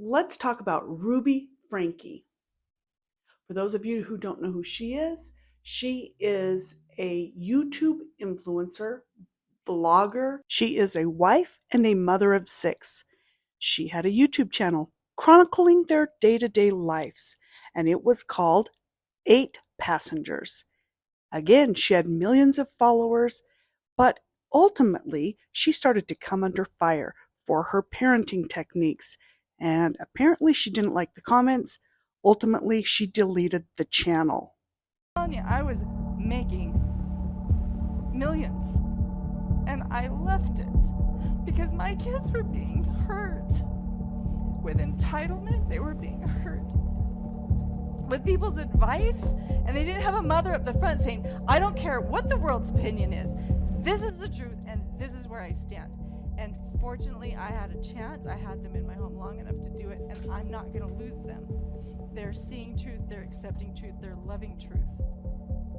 Let's talk about Ruby Franke. For those of you who don't know who she is a YouTube influencer, vlogger. She is a wife and a mother of 6. She had a YouTube channel chronicling their day-to-day lives, and it was called 8 Passengers. Again, she had millions of followers, but ultimately she started to come under fire for her parenting techniques, and apparently she didn't like the comments. Ultimately, she deleted the channel. I was making millions, and I left it because my kids were being hurt. With entitlement, they were being hurt. With people's advice, and they didn't have a mother up the front saying, I don't care what the world's opinion is, this is the truth, and this is where I stand. And fortunately, I had a chance. I had them in my home long enough to do it, and I'm not going to lose them. They're seeing truth, they're accepting truth, they're loving truth.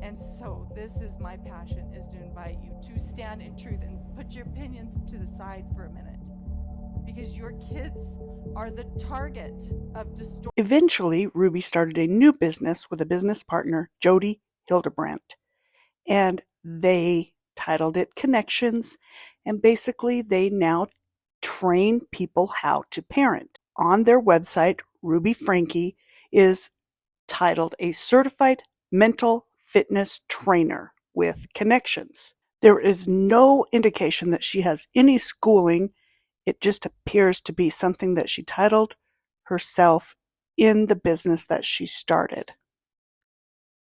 And so this is my passion, is to invite you to stand in truth and put your opinions to the side for a minute, because your kids are the target of distortion. Eventually, Ruby started a new business with a business partner, Jodi Hildebrandt, and they titled it Connections, and basically they now train people how to parent. On their website, Ruby Franke is titled a certified mental fitness trainer with connections. There is no indication that she has any schooling. It just appears to be something that she titled herself in the business that she started.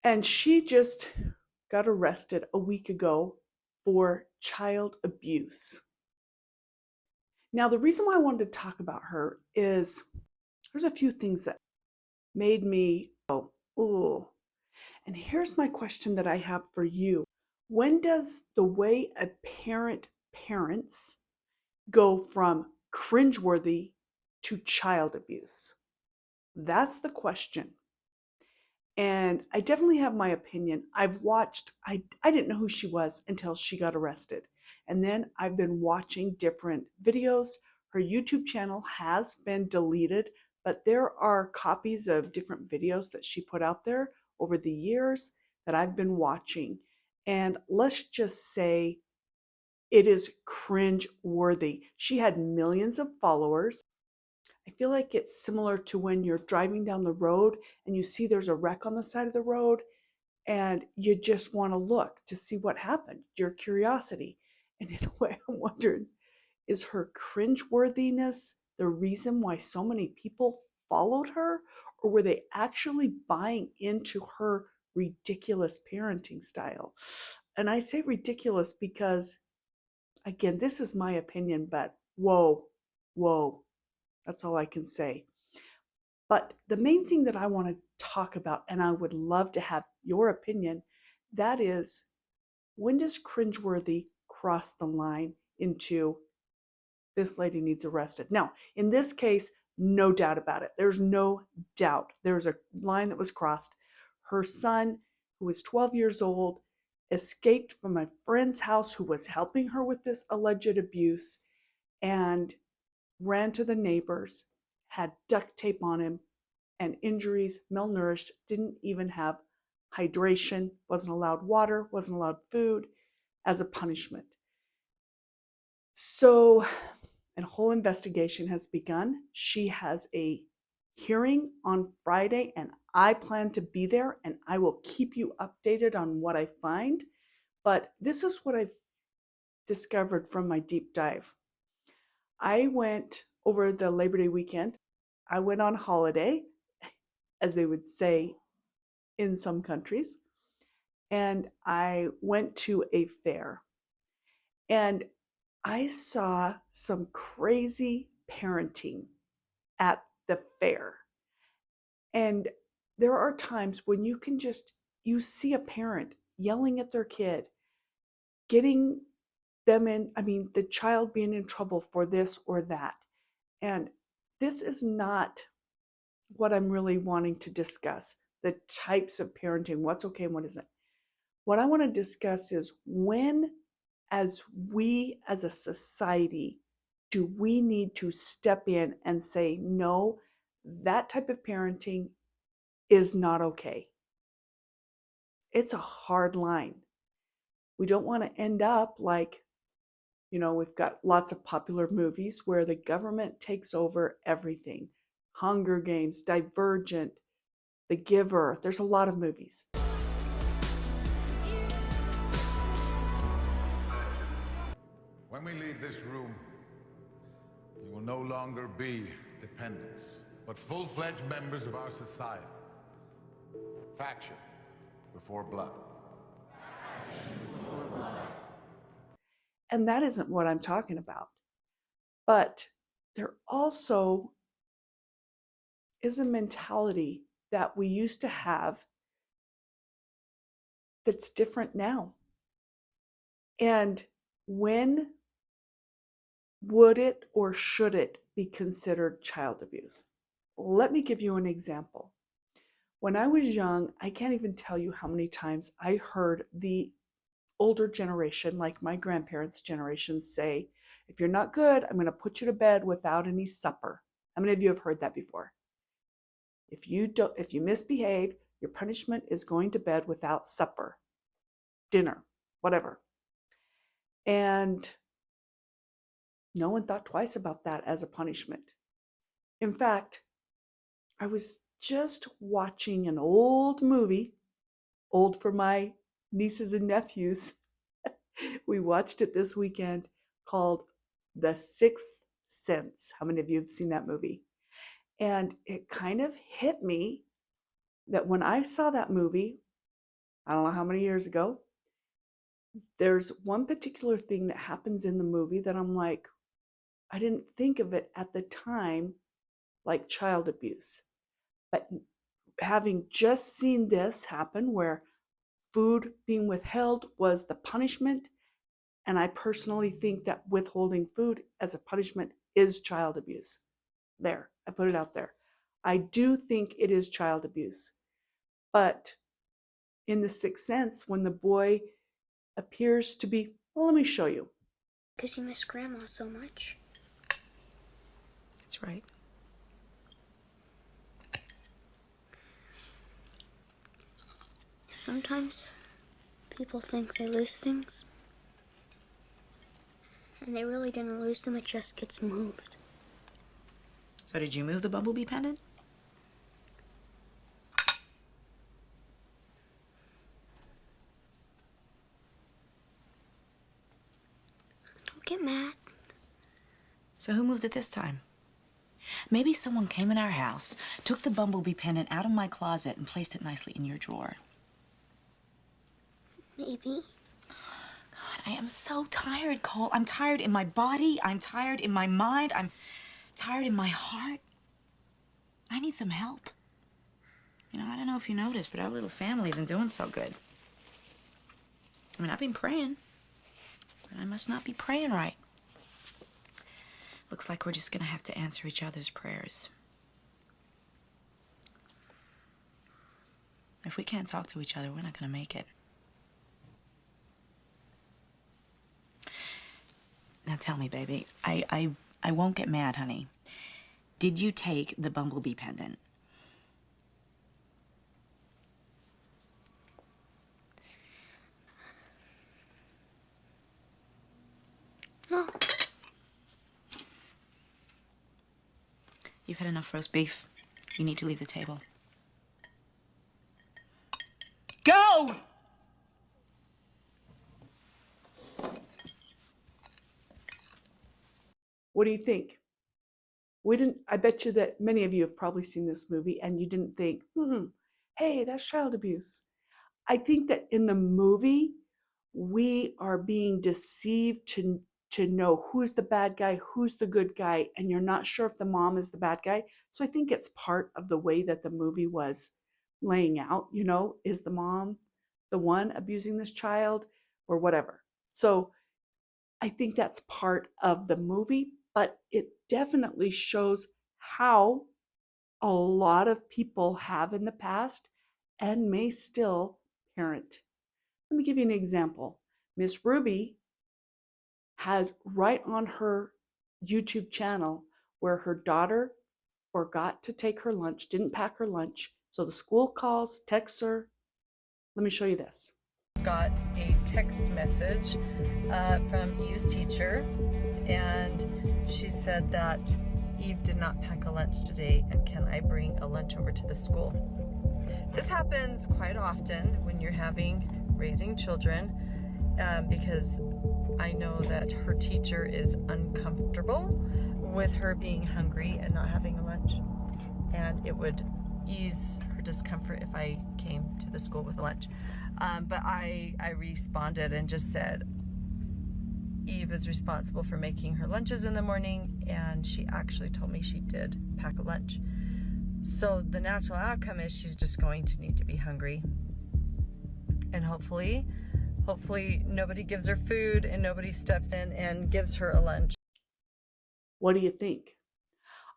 And she just got arrested a week ago for child abuse. Now, the reason why I wanted to talk about her is there's a few things that made me go, ooh. And here's my question that I have for you. When does the way a parent parents go from cringeworthy to child abuse? That's the question. And I definitely have my opinion. I didn't know who she was until she got arrested. And then I've been watching different videos. Her YouTube channel has been deleted, but there are copies of different videos that she put out there over the years that I've been watching. And let's just say it is cringe worthy. She had millions of followers. I feel like it's similar to when you're driving down the road and you see there's a wreck on the side of the road and you just want to look to see what happened, your curiosity. And in a way, I'm wondering, is her cringeworthiness the reason why so many people followed her? Or were they actually buying into her ridiculous parenting style? And I say ridiculous because, again, this is my opinion, but whoa, whoa. That's all I can say. But the main thing that I want to talk about, and I would love to have your opinion, that is, when does cringeworthy cross the line into this lady needs arrested? Now, in this case, no doubt about it. There's no doubt. There's a line that was crossed. Her son, who was 12 years old, escaped from a friend's house who was helping her with this alleged abuse and ran to the neighbors, had duct tape on him, and injuries, malnourished, didn't even have hydration, wasn't allowed water, wasn't allowed food as a punishment. So, a whole investigation has begun. She has a hearing on Friday, and I plan to be there, and I will keep you updated on what I find. But this is what I've discovered from my deep dive. I went over the Labor Day weekend. I went on holiday, as they would say in some countries, and I went to a fair. And I saw some crazy parenting at the fair. And there are times when you see a parent yelling at their kid, getting them the child being in trouble for this or that. And this is not what I'm really wanting to discuss, the types of parenting, what's okay and what isn't. What I want to discuss is when, as we as a society, do we need to step in and say, no, that type of parenting is not okay? It's a hard line. We don't want to end up like, we've got lots of popular movies where the government takes over everything. Hunger Games, Divergent, The Giver. There's a lot of movies. When we leave this room, you will no longer be dependents, but full-fledged members of our society. Faction before blood. And that isn't what I'm talking about. But there also is a mentality that we used to have that's different now. And when would it or should it be considered child abuse? Let me give you an example. When I was young, I can't even tell you how many times I heard the older generation, like my grandparents' generation, say, if you're not good, I'm going to put you to bed without any supper. How many of you have heard that before? If you misbehave, your punishment is going to bed without supper, dinner, whatever. And no one thought twice about that as a punishment. In fact, I was just watching an old movie, old for my nieces and nephews. We watched it this weekend, called The Sixth Sense. How many of you have seen that movie? And it kind of hit me that when I saw that movie, I don't know how many years ago, there's one particular thing that happens in the movie that I'm like, I didn't think of it at the time like child abuse. But having just seen this happen where food being withheld was the punishment, and I personally think that withholding food as a punishment is child abuse. There, I put it out there. I do think it is child abuse. But in The Sixth Sense, when the boy appears to be, well, let me show you. Because you miss Grandma so much. That's right. Sometimes people think they lose things, and they really didn't lose them, it just gets moved. So did you move the bumblebee pendant? Don't get mad. So who moved it this time? Maybe someone came in our house, took the bumblebee pendant out of my closet and placed it nicely in your drawer. Maybe. God, I am so tired, Cole. I'm tired in my body. I'm tired in my mind. I'm tired in my heart. I need some help. I don't know if you noticed, but our little family isn't doing so good. I've been praying, but I must not be praying right. Looks like we're just gonna have to answer each other's prayers. If we can't talk to each other, we're not gonna make it. Now tell me, baby, I won't get mad, honey. Did you take the bumblebee pendant? No. You've had enough roast beef. You need to leave the table. Go! What do you think? I bet you that many of you have probably seen this movie and you didn't think, hey, that's child abuse. I think that in the movie, we are being deceived to know who's the bad guy, who's the good guy, and you're not sure if the mom is the bad guy. So I think it's part of the way that the movie was laying out, is the mom the one abusing this child or whatever. So I think that's part of the movie, but it definitely shows how a lot of people have in the past and may still parent. Let me give you an example. Miss Ruby had right on her YouTube channel where her daughter forgot to take her lunch, didn't pack her lunch. So the school calls, texts her. Let me show you this. Got a text message from Eve's teacher, and she said that Eve did not pack a lunch today, and can I bring a lunch over to the school? This happens quite often when you're raising children, because I know that her teacher is uncomfortable with her being hungry and not having a lunch, and it would ease her discomfort if I came to the school with a lunch. But I responded and just said Eve is responsible for making her lunches in the morning, and she actually told me she did pack a lunch. So the natural outcome is she's just going to need to be hungry, and hopefully nobody gives her food and nobody steps in and gives her a lunch. What do you think?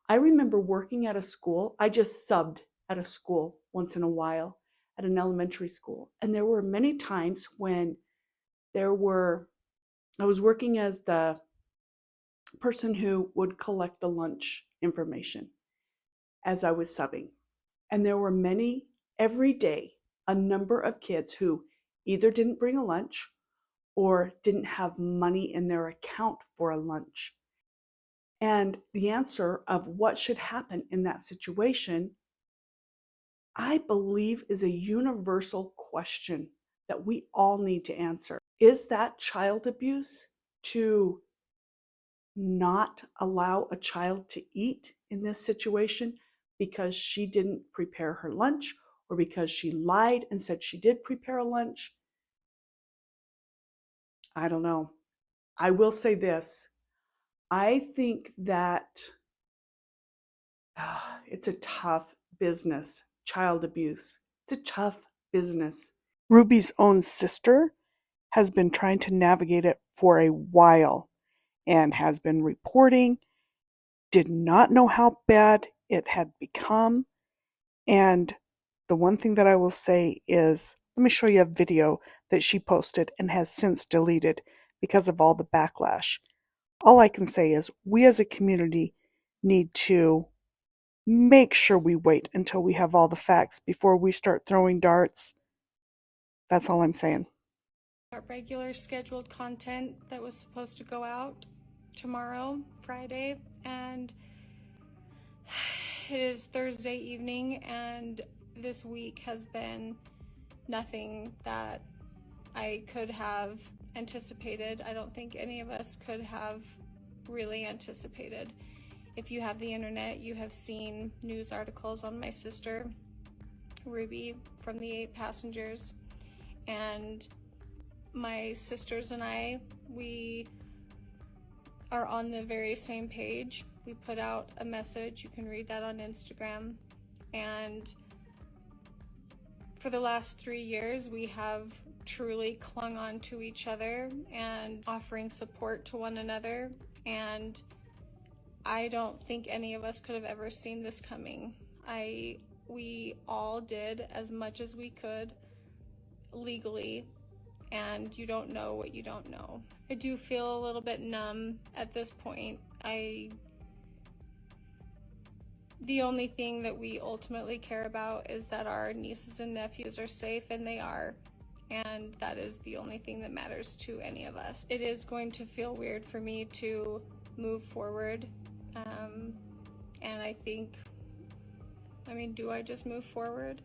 I remember working at a school. I just subbed at a school once in a while at an elementary school. And there were many times when I was working as the person who would collect the lunch information as I was subbing. And there were every day, a number of kids who either didn't bring a lunch or didn't have money in their account for a lunch. And the answer of what should happen in that situation, I believe, is a universal question that we all need to answer. Is that child abuse to not allow a child to eat in this situation because she didn't prepare her lunch, or because she lied and said she did prepare a lunch? I don't know. I will say this. I think that it's a tough business, child abuse. It's a tough business. Ruby's own sister has been trying to navigate it for a while and has been reporting, did not know how bad it had become. And the one thing that I will say is, let me show you a video that she posted and has since deleted because of all the backlash. All I can say is we as a community need to make sure we wait until we have all the facts before we start throwing darts. That's all I'm saying. Our regular scheduled content that was supposed to go out tomorrow, Friday, and it is Thursday evening, and this week has been nothing that I could have anticipated. I don't think any of us could have really anticipated. If you have the internet, you have seen news articles on my sister, Ruby, from the 8 Passengers, and my sisters and I, we are on the very same page. We put out a message, you can read that on Instagram, and for the last 3 years we have truly clung on to each other and offering support to one another, and I don't think any of us could have ever seen this coming. We all did as much as we could legally, and you don't know what you don't know. I do feel a little bit numb at this point. The only thing that we ultimately care about is that our nieces and nephews are safe, and they are. And that is the only thing that matters to any of us. It is going to feel weird for me to move forward. And I think, do I just move forward?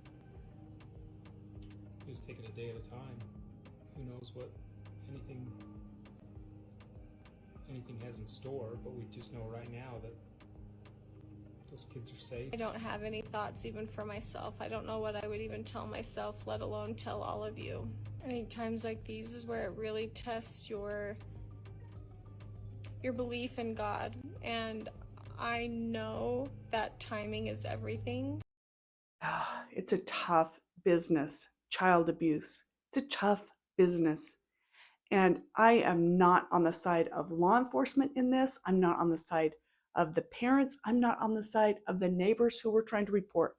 Just take it a day at a time. Who knows what anything has in store, but we just know right now that those kids are safe. I don't have any thoughts even for myself. I don't know what I would even tell myself, let alone tell all of you. I think times like these is where it really tests your belief in God, and I know that timing is everything. It's a tough business, child abuse. It's a tough business. And I am not on the side of law enforcement in this. I'm not on the side of the parents. I'm not on the side of the neighbors who were trying to report.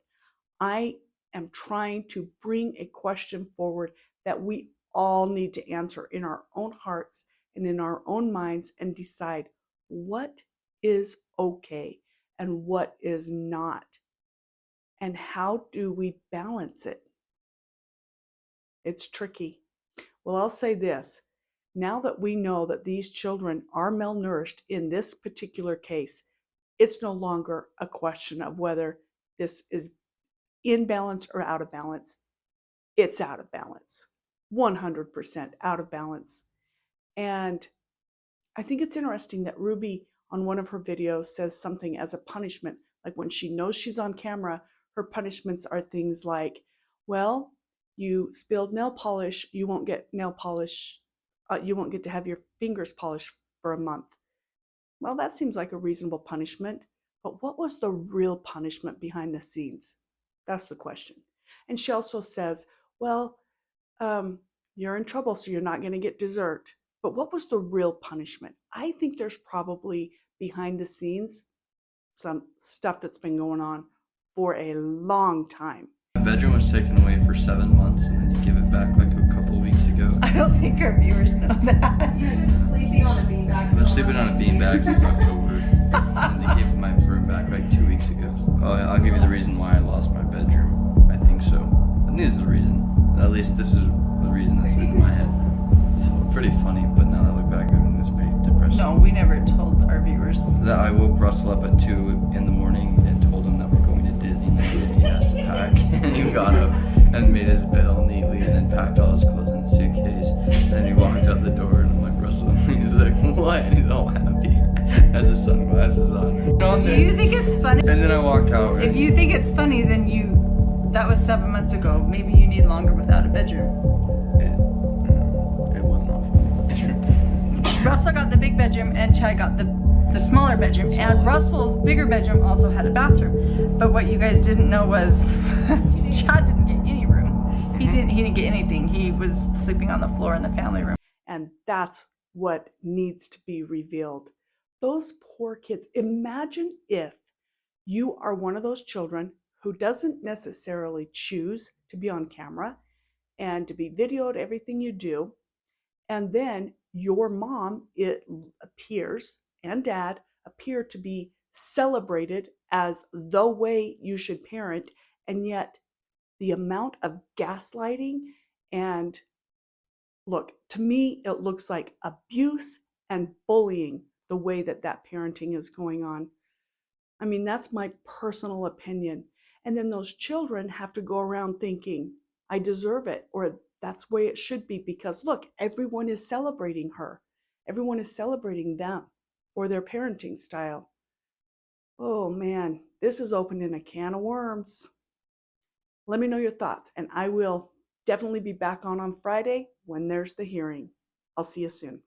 I am trying to bring a question forward that we all need to answer in our own hearts and in our own minds and decide, what is okay and what is not? And how do we balance it? It's tricky. Well, I'll say this. Now that we know that these children are malnourished in this particular case, it's no longer a question of whether this is in balance or out of balance. It's out of balance. 100% out of balance. And I think it's interesting that Ruby on one of her videos says something as a punishment, like when she knows she's on camera, her punishments are things like, well, you spilled nail polish, you won't get nail polish, you won't get to have your fingers polished for a month. Well, that seems like a reasonable punishment, but what was the real punishment behind the scenes? That's the question. And she also says, well, you're in trouble, so you're not going to get dessert. But what was the real punishment? I think there's probably behind the scenes some stuff that's been going on for a long time. My bedroom was taken away for 7 months, and then you give it back like a couple weeks ago. I don't think our viewers know that. You've been sleeping on a beanbag. I've been sleeping on a beanbag since October, and they gave my room back like 2 weeks ago. I'll give you the reason why I lost my bedroom. I think so. I think this is the reason. At least this is the reason that's been in my head. It's pretty funny, but now that I look back, I mean, it's pretty depressing. No, we never told our viewers. That I woke Russell up at 2 in the morning and told him that we're going to Disneyland and he has to pack. And he got up and made his bed all neatly and then packed all his clothes in the suitcase. And then he walked out the door and I'm like, Russell, and he's like, what? And he's all happy. Has his sunglasses on. Do you think it's funny? And then I walk out. If you think it's funny, then that was 7 months ago. Maybe you need longer without a bedroom. It was not funny. Russell got the big bedroom and Chad got the smaller bedroom, and Russell's bigger bedroom also had a bathroom. But what you guys didn't know was Chad didn't get any room. He didn't get anything. He was sleeping on the floor in the family room. And that's what needs to be revealed. Those poor kids. Imagine if you are one of those children who doesn't necessarily choose to be on camera and to be videoed everything you do, and then your mom, it appears, and dad appear to be celebrated as the way you should parent, and yet the amount of gaslighting and, look, to me, it looks like abuse and bullying the way that parenting is going on. I mean, that's my personal opinion. And then those children have to go around thinking, I deserve it, or that's the way it should be, because look, everyone is celebrating her. Everyone is celebrating them for their parenting style. Oh man, this is opening a can of worms. Let me know your thoughts, and I will definitely be back on Friday when there's the hearing. I'll see you soon.